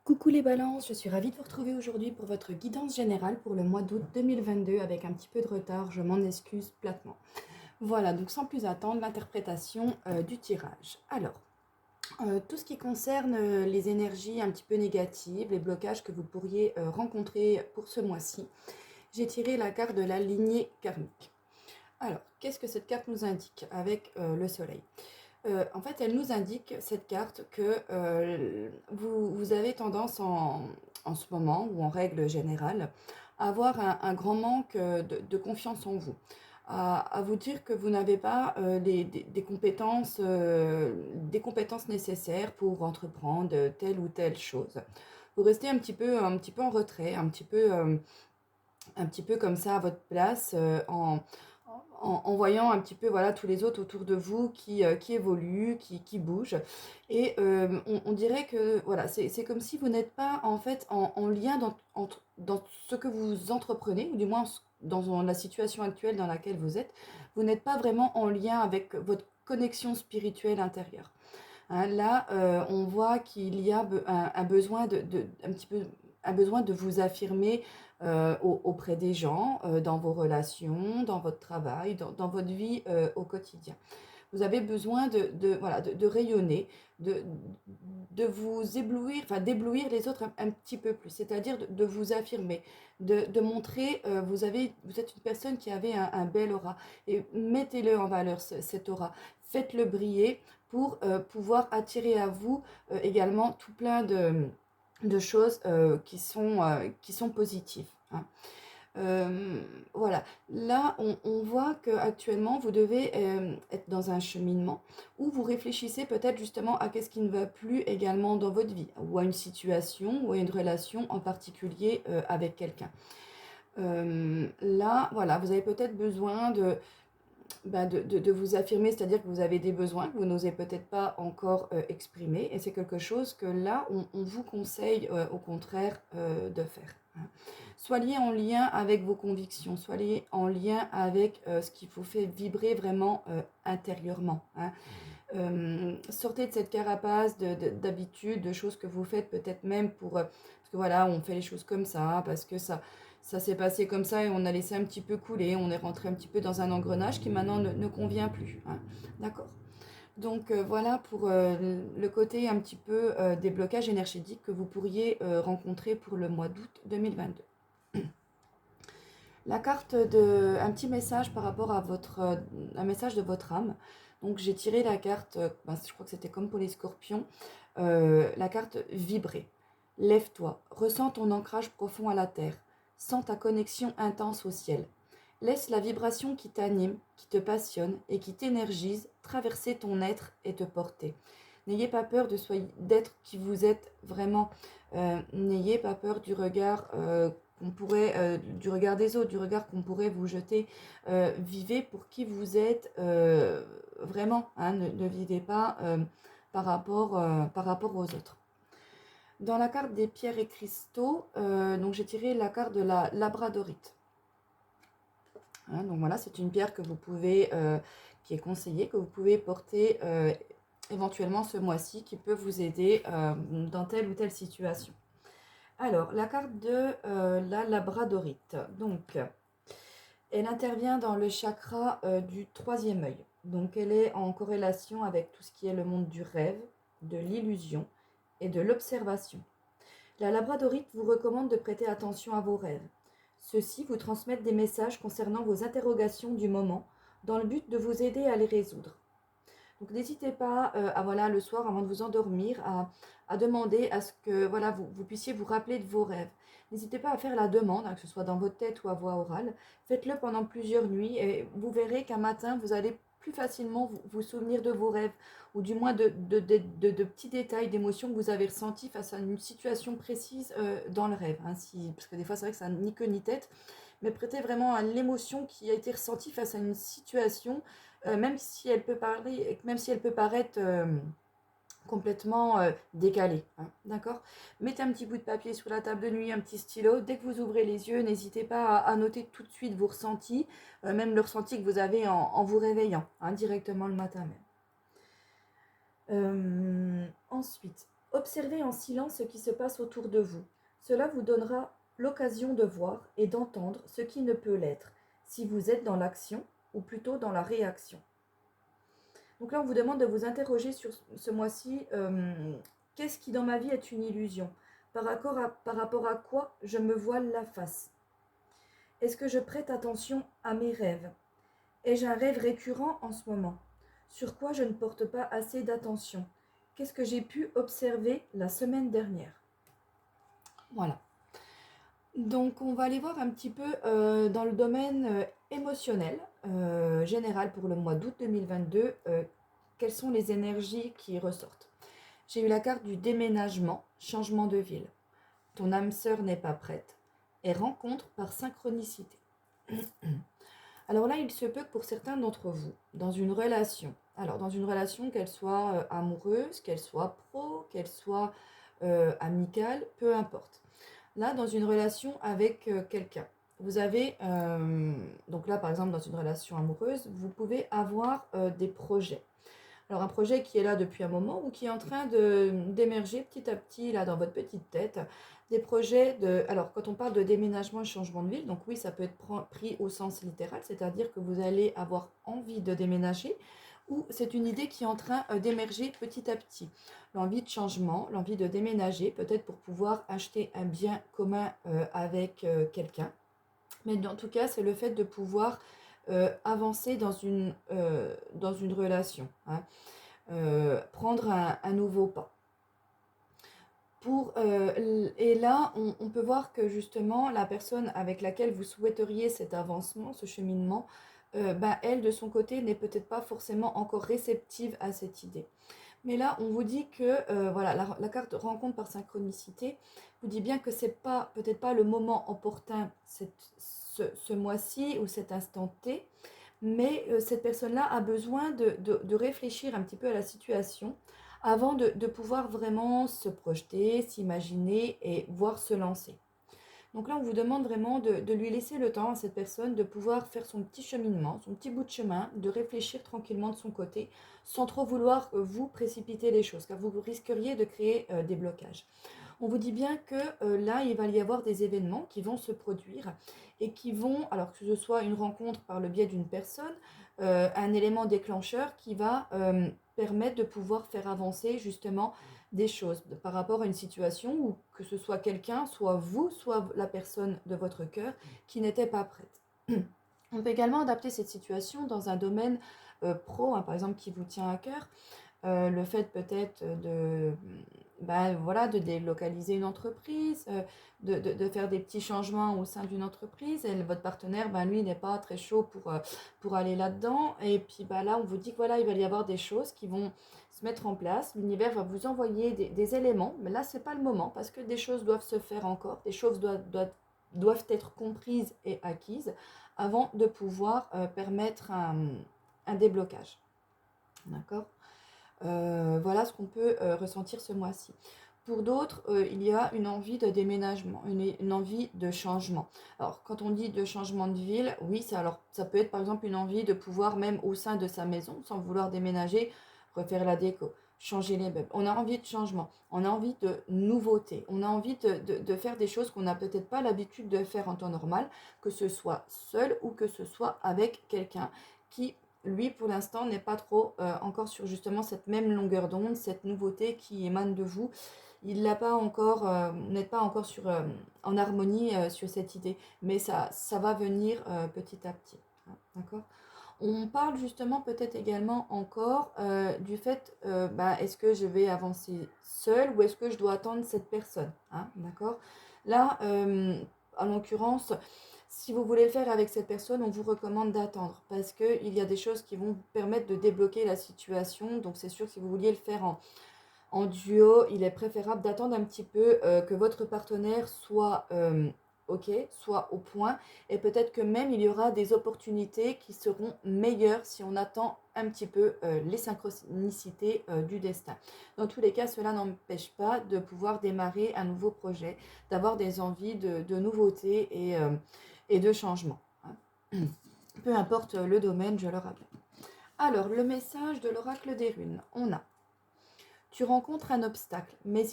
Coucou les balances, je suis ravie de vous retrouver aujourd'hui pour votre guidance générale pour le mois d'août 2022 avec un petit peu de retard, je m'en excuse platement. Voilà, donc sans plus attendre, l'interprétation du tirage. Alors, tout ce qui concerne les énergies un petit peu négatives, les blocages que vous pourriez rencontrer pour ce mois-ci, j'ai tiré la carte de la lignée karmique. Alors, qu'est-ce que cette carte nous indique avec le soleil? En fait, elle nous indique, cette carte, que vous avez tendance en ce moment, ou en règle générale, à avoir un grand manque de confiance en vous. À vous dire que vous n'avez pas des compétences nécessaires pour entreprendre telle ou telle chose. Vous restez un petit peu en retrait, un petit peu comme ça à votre place, en voyant un petit peu voilà, tous les autres autour de vous qui évoluent, qui bougent. Et on dirait que voilà, c'est comme si vous n'êtes pas en fait en lien dans ce que vous entreprenez, ou du moins dans la situation actuelle dans laquelle vous êtes. Vous n'êtes pas vraiment en lien avec votre connexion spirituelle intérieure. Hein, là, on voit qu'il y a un besoin un petit peu, un besoin de vous affirmer auprès des gens, dans vos relations, dans votre travail, dans votre vie au quotidien. Vous avez besoin voilà, de rayonner, de, de vous éblouir, enfin d'éblouir les autres un petit peu plus, c'est-à-dire de vous affirmer, de montrer, vous êtes une personne qui avait un bel aura, et mettez-le en valeur, cet aura, faites-le briller pour pouvoir attirer à vous également tout plein de choses qui sont positives. Hein. Euh, voilà, là on voit qu'actuellement vous devez être dans un cheminement où vous réfléchissez peut-être justement à qu'est-ce qui ne va plus également dans votre vie, ou à une situation, ou à une relation en particulier avec quelqu'un. Là, voilà, vous avez peut-être besoin de vous affirmer, c'est-à-dire que vous avez des besoins que vous n'osez peut-être pas encore exprimer, et c'est quelque chose que là, on vous conseille au contraire de faire. Hein. Soyez en lien avec vos convictions, soyez en lien avec ce qui vous fait vibrer vraiment intérieurement. Hein. Sortez de cette carapace d'habitude, de choses que vous faites peut-être même parce que voilà, on fait les choses comme ça, parce que ça s'est passé comme ça et on a laissé un petit peu couler, on est rentré un petit peu dans un engrenage qui maintenant ne convient plus. Hein. D'accord. Donc voilà pour le côté un petit peu des blocages énergétiques que vous pourriez rencontrer pour le mois d'août 2022. La carte de un petit message par rapport à un message de votre âme. Donc j'ai tiré la carte, je crois que c'était comme pour les scorpions, la carte vibrer. Lève-toi, ressens ton ancrage profond à la terre, sens ta connexion intense au ciel. Laisse la vibration qui t'anime, qui te passionne et qui t'énergise traverser ton être et te porter. N'ayez pas peur d'être qui vous êtes vraiment. N'ayez pas peur du regard du regard des autres, du regard qu'on pourrait vous jeter. Vivez pour qui vous êtes vraiment. Hein, ne vivez pas par rapport aux autres. Dans la carte des pierres et cristaux, donc j'ai tiré la carte de la labradorite. Hein, donc voilà, c'est une pierre que vous pouvez, qui est conseillée, que vous pouvez porter éventuellement ce mois-ci, qui peut vous aider dans telle ou telle situation. Alors, la carte de la labradorite. Donc, elle intervient dans le chakra du troisième œil. Donc, elle est en corrélation avec tout ce qui est le monde du rêve, de l'illusion et de l'observation. La labradorite vous recommande de prêter attention à vos rêves. Ceux-ci vous transmettent des messages concernant vos interrogations du moment, dans le but de vous aider à les résoudre. Donc n'hésitez pas voilà, le soir avant de vous endormir à demander à ce que voilà, vous puissiez vous rappeler de vos rêves. N'hésitez pas à faire la demande, hein, que ce soit dans votre tête ou à voix orale. Faites-le pendant plusieurs nuits et vous verrez qu'un matin, vous allez plus facilement vous souvenir de vos rêves, ou du moins de petits détails, d'émotions que vous avez ressentis face à une situation précise dans le rêve. Hein, parce que des fois, c'est vrai que ça n'a ni queue ni tête, mais prêtez vraiment à l'émotion qui a été ressentie face à une situation, même si elle peut paraître complètement décalée. Hein, d'accord. Mettez un petit bout de papier sur la table de nuit, un petit stylo. Dès que vous ouvrez les yeux, n'hésitez pas à noter tout de suite vos ressentis, même le ressenti que vous avez en vous réveillant, hein, directement le matin même. Ensuite, observez en silence ce qui se passe autour de vous. Cela vous donnera l'occasion de voir et d'entendre ce qui ne peut l'être, si vous êtes dans l'action ou plutôt dans la réaction. Donc là, on vous demande de vous interroger sur ce mois-ci, qu'est-ce qui dans ma vie est une illusion? Par rapport à quoi je me voile la face? Est-ce que je prête attention à mes rêves? Ai-je un rêve récurrent en ce moment? Sur quoi je ne porte pas assez d'attention? Qu'est-ce que j'ai pu observer la semaine dernière? Voilà. Donc, on va aller voir un petit peu dans le domaine émotionnel général pour le mois d'août 2022, quelles sont les énergies qui ressortent. J'ai eu la carte du déménagement, changement de ville. Ton âme sœur n'est pas prête et rencontre par synchronicité. Alors là, il se peut que pour certains d'entre vous, dans une relation, alors dans une relation qu'elle soit amoureuse, qu'elle soit pro, qu'elle soit amicale, peu importe. Là, dans une relation avec quelqu'un, vous avez, donc là par exemple dans une relation amoureuse, vous pouvez avoir des projets. Alors un projet qui est là depuis un moment ou qui est en train d'émerger petit à petit là dans votre petite tête. Des projets de... Alors quand on parle de déménagement et changement de ville, donc oui ça peut être pris au sens littéral, c'est-à-dire que vous allez avoir envie de déménager ou c'est une idée qui est en train d'émerger petit à petit. L'envie de changement, l'envie de déménager, peut-être pour pouvoir acheter un bien commun avec quelqu'un. Mais en tout cas, c'est le fait de pouvoir avancer dans une relation, hein. Prendre un nouveau pas. Et là, on peut voir que justement, la personne avec laquelle vous souhaiteriez cet avancement, ce cheminement, elle, de son côté, n'est peut-être pas forcément encore réceptive à cette idée. Mais là, on vous dit que voilà, la carte rencontre par synchronicité vous dit bien que c'est pas peut-être pas le moment opportun ce mois-ci ou cet instant T, mais cette personne-là a besoin de réfléchir un petit peu à la situation avant de pouvoir vraiment se projeter, s'imaginer et voir se lancer. Donc là, on vous demande vraiment de lui laisser le temps à cette personne de pouvoir faire son petit cheminement, son petit bout de chemin, de réfléchir tranquillement de son côté, sans trop vouloir vous précipiter les choses, car vous risqueriez de créer des blocages. On vous dit bien que là, il va y avoir des événements qui vont se produire et qui vont, alors que ce soit une rencontre par le biais d'une personne, un élément déclencheur qui va permettre de pouvoir faire avancer justement des choses par rapport à une situation où que ce soit quelqu'un, soit vous, soit la personne de votre cœur qui n'était pas prête. On peut également adapter cette situation dans un domaine pro, hein, par exemple, qui vous tient à cœur. Le fait peut-être voilà, de délocaliser une entreprise, de faire des petits changements au sein d'une entreprise. Et votre partenaire, lui, n'est pas très chaud pour aller là-dedans. Et puis là, on vous dit que voilà, il va y avoir des choses qui vont se mettre en place. L'univers va vous envoyer des éléments. Mais là, ce n'est pas le moment parce que des choses doivent se faire encore. Des choses doivent être comprises et acquises avant de pouvoir permettre un déblocage. D'accord ? Voilà ce qu'on peut ressentir ce mois-ci. Pour d'autres, il y a une envie de déménagement, une envie de changement. Alors, quand on dit de changement de ville, oui, ça peut être par exemple une envie de pouvoir, même au sein de sa maison, sans vouloir déménager, refaire la déco, changer les meubles. On a envie de changement, on a envie de nouveauté, on a envie de faire des choses qu'on n'a peut-être pas l'habitude de faire en temps normal, que ce soit seul ou que ce soit avec quelqu'un qui lui, pour l'instant, n'est pas trop encore sur justement cette même longueur d'onde, cette nouveauté qui émane de vous. Il n'a pas encore, n'êtes pas encore en harmonie sur cette idée, mais ça va venir petit à petit. Hein, d'accord ? On parle justement peut-être également encore du fait, est-ce que je vais avancer seule ou est-ce que je dois attendre cette personne, hein, d'accord ? Là, en l'occurrence, si vous voulez le faire avec cette personne, on vous recommande d'attendre parce qu'il y a des choses qui vont vous permettre de débloquer la situation. Donc c'est sûr que si vous vouliez le faire en duo, il est préférable d'attendre un petit peu que votre partenaire soit OK, soit au point. Et peut-être que même il y aura des opportunités qui seront meilleures si on attend un petit peu les synchronicités du destin. Dans tous les cas, cela n'empêche pas de pouvoir démarrer un nouveau projet, d'avoir des envies de nouveautés et de changement, hein. Peu importe le domaine, je le rappelle. Alors, le message de l'oracle des runes, on a: Tu rencontres un obstacle, mais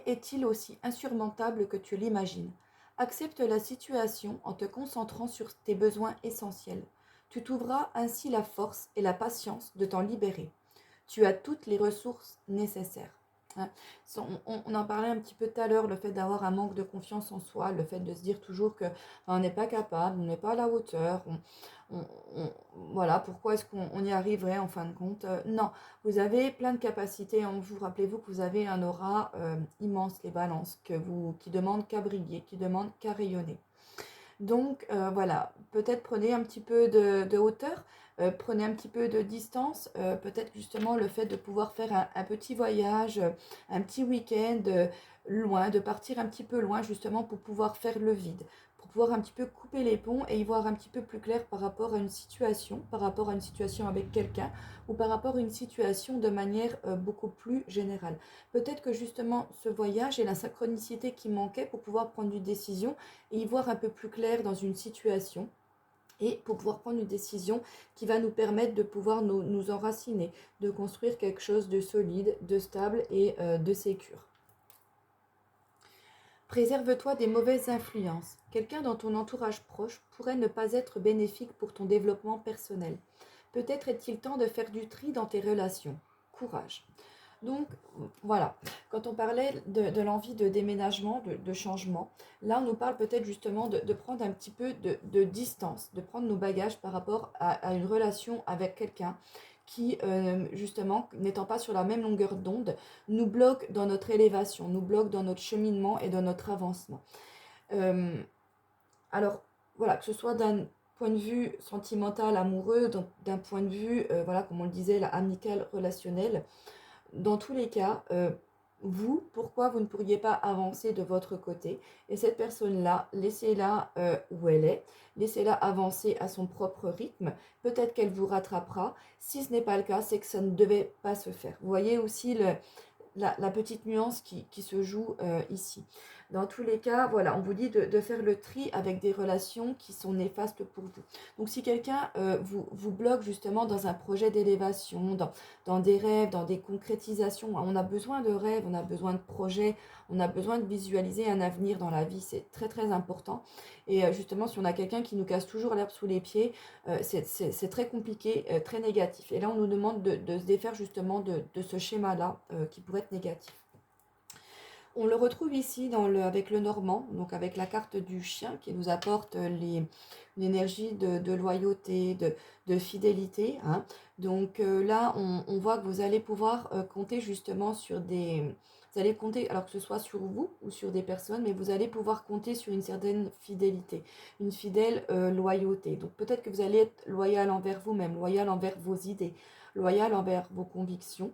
est-il aussi insurmontable que tu l'imagines? Accepte la situation en te concentrant sur tes besoins essentiels. Tu trouveras ainsi la force et la patience de t'en libérer. Tu as toutes les ressources nécessaires. Hein. On en parlait un petit peu tout à l'heure, le fait d'avoir un manque de confiance en soi, le fait de se dire toujours que on n'est pas capable, on n'est pas à la hauteur, on- on- voilà, pourquoi est-ce qu'on y arriverait en fin de compte? Non, vous avez plein de capacités en vous. Rappelez-vous que vous avez un aura immense, les balances, qui demande qu'à briller, qui demande qu'à rayonner. Donc voilà, peut-être prenez un petit peu de hauteur, prenez un petit peu de distance, peut-être justement le fait de pouvoir faire un petit voyage, un petit week-end loin, de partir un petit peu loin justement pour pouvoir faire le vide, pour pouvoir un petit peu couper les ponts et y voir un petit peu plus clair par rapport à une situation, par rapport à une situation avec quelqu'un ou par rapport à une situation de manière beaucoup plus générale. Peut-être que justement ce voyage est la synchronicité qui manquait pour pouvoir prendre une décision et y voir un peu plus clair dans une situation et pour pouvoir prendre une décision qui va nous permettre de pouvoir nous enraciner, de construire quelque chose de solide, de stable et de sécure. Préserve-toi des mauvaises influences. Quelqu'un dans ton entourage proche pourrait ne pas être bénéfique pour ton développement personnel. Peut-être est-il temps de faire du tri dans tes relations. Courage. Donc voilà, quand on parlait de l'envie de déménagement, de changement, là on nous parle peut-être justement de prendre un petit peu de distance, de prendre nos bagages par rapport à une relation avec quelqu'un qui, justement, n'étant pas sur la même longueur d'onde, nous bloque dans notre élévation, nous bloque dans notre cheminement et dans notre avancement. Euh, alors, voilà, que ce soit d'un point de vue sentimental, amoureux, donc d'un point de vue, voilà, comme on le disait, là, amical, relationnel, dans tous les cas, vous, pourquoi vous ne pourriez pas avancer de votre côté? Et cette personne-là, laissez-la où elle est, laissez-la avancer à son propre rythme. Peut-être qu'elle vous rattrapera. Si ce n'est pas le cas, c'est que ça ne devait pas se faire. Vous voyez aussi la petite nuance qui se joue ici. Dans tous les cas, voilà, on vous dit de faire le tri avec des relations qui sont néfastes pour vous. Donc si quelqu'un vous bloque justement dans un projet d'élévation, dans des rêves, dans des concrétisations, on a besoin de rêves, on a besoin de projets, on a besoin de visualiser un avenir dans la vie, c'est très très important. Et justement, si on a quelqu'un qui nous casse toujours l'herbe sous les pieds, c'est très compliqué, très négatif. Et là, on nous demande de se défaire justement de ce schéma-là qui pourrait être négatif. On le retrouve ici avec le normand, donc avec la carte du chien qui nous apporte une énergie de loyauté, de fidélité. Hein. Donc là, on voit que vous allez pouvoir compter justement sur des... Vous allez compter, alors que ce soit sur vous ou sur des personnes, mais vous allez pouvoir compter sur une certaine fidélité, une fidèle loyauté. Donc peut-être que vous allez être loyal envers vous-même, loyal envers vos idées, loyal envers vos convictions.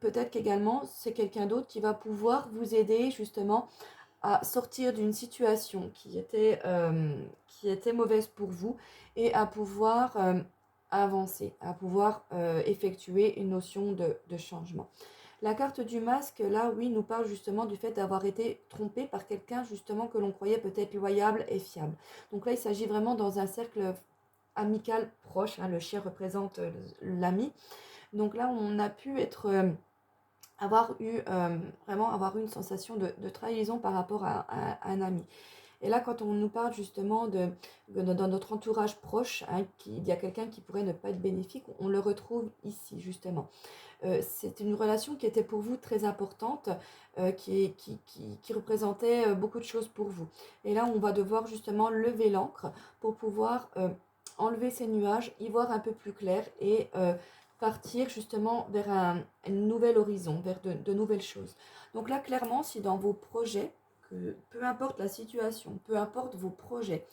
Peut-être qu'également, c'est quelqu'un d'autre qui va pouvoir vous aider justement à sortir d'une situation qui était mauvaise pour vous et à pouvoir avancer, à pouvoir effectuer une notion de changement. La carte du masque, là, oui, nous parle justement du fait d'avoir été trompé par quelqu'un justement que l'on croyait peut-être loyal et fiable. Donc là, il s'agit vraiment dans un cercle amical proche. Hein, le chien représente l'ami. Donc là, on a pu être vraiment avoir eu une sensation de trahison par rapport à un ami. Et là, quand on nous parle justement dans notre entourage proche, hein, il y a quelqu'un qui pourrait ne pas être bénéfique, on le retrouve ici justement. C'est une relation qui était pour vous très importante, qui représentait beaucoup de choses pour vous. Et là, on va devoir justement lever l'ancre pour pouvoir enlever ces nuages, y voir un peu plus clair et partir justement vers un nouvel horizon, vers de nouvelles choses. Donc là, clairement, si dans vos projets, peu importe la situation, peu importe vos projets,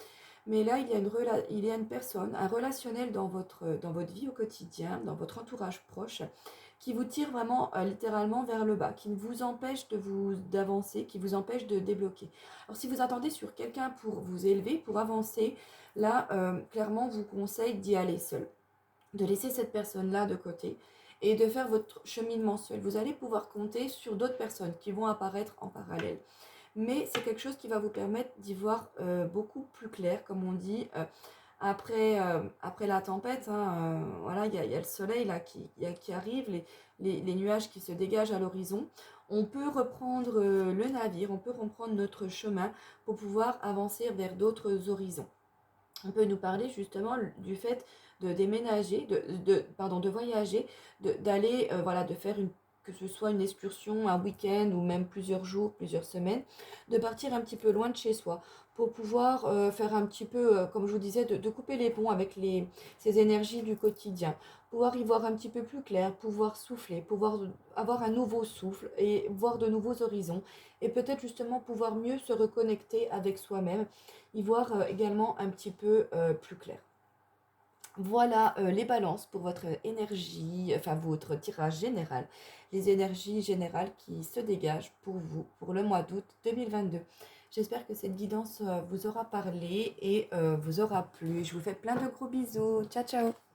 mais là, il y a une personne, un relationnel dans votre vie au quotidien, dans votre entourage proche, qui vous tire vraiment littéralement vers le bas, qui vous empêche d'avancer, qui vous empêche de débloquer. Alors si vous attendez sur quelqu'un pour vous élever, pour avancer, là, clairement, je vous conseille d'y aller seul, de laisser cette personne-là de côté et de faire votre cheminement seul. Vous allez pouvoir compter sur d'autres personnes qui vont apparaître en parallèle. Mais c'est quelque chose qui va vous permettre d'y voir beaucoup plus clair, comme on dit, après la tempête, hein, voilà, il y a le soleil là qui arrive, les nuages qui se dégagent à l'horizon. On peut reprendre le navire, on peut reprendre notre chemin pour pouvoir avancer vers d'autres horizons. On peut nous parler justement du fait de déménager, pardon, de voyager, d'aller, voilà, de faire que ce soit une excursion, un week-end ou même plusieurs jours, plusieurs semaines, de partir un petit peu loin de chez soi pour pouvoir faire un petit peu, comme je vous disais, de couper les ponts avec ces énergies du quotidien, pouvoir y voir un petit peu plus clair, pouvoir souffler, pouvoir avoir un nouveau souffle et voir de nouveaux horizons et peut-être justement pouvoir mieux se reconnecter avec soi-même, y voir également un petit peu plus clair. Voilà les balances pour votre énergie, enfin votre tirage général, les énergies générales qui se dégagent pour vous pour le mois d'août 2022. J'espère que cette guidance vous aura parlé et vous aura plu. Je vous fais plein de gros bisous. Ciao, ciao!